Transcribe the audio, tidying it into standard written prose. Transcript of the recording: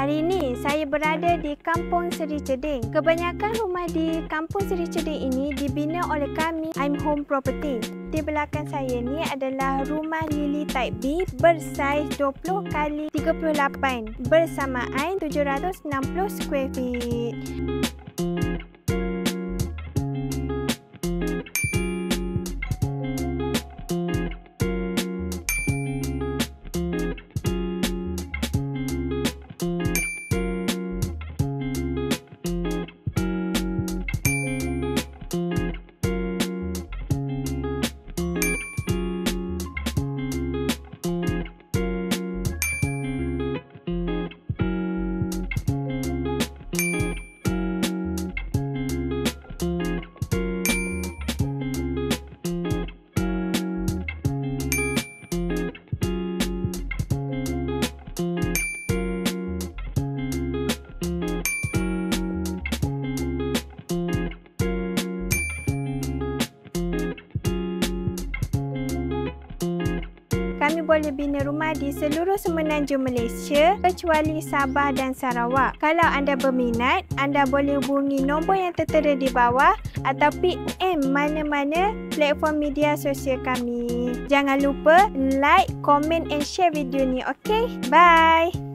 Hari ini saya berada di Kampung Seri Ceding. Kebanyakan rumah di Kampung Seri Ceding ini dibina oleh kami, I'm Home Property. Di belakang saya ni adalah rumah Lily Type B bersaiz 20 x 38 bersamaan 760 square feet. Kami boleh bina rumah di seluruh semenanjung Malaysia kecuali Sabah dan Sarawak. Kalau anda berminat, anda boleh hubungi nombor yang tertera di bawah atau PM mana-mana platform media sosial kami. Jangan lupa like, komen and share video ni, okay? Bye!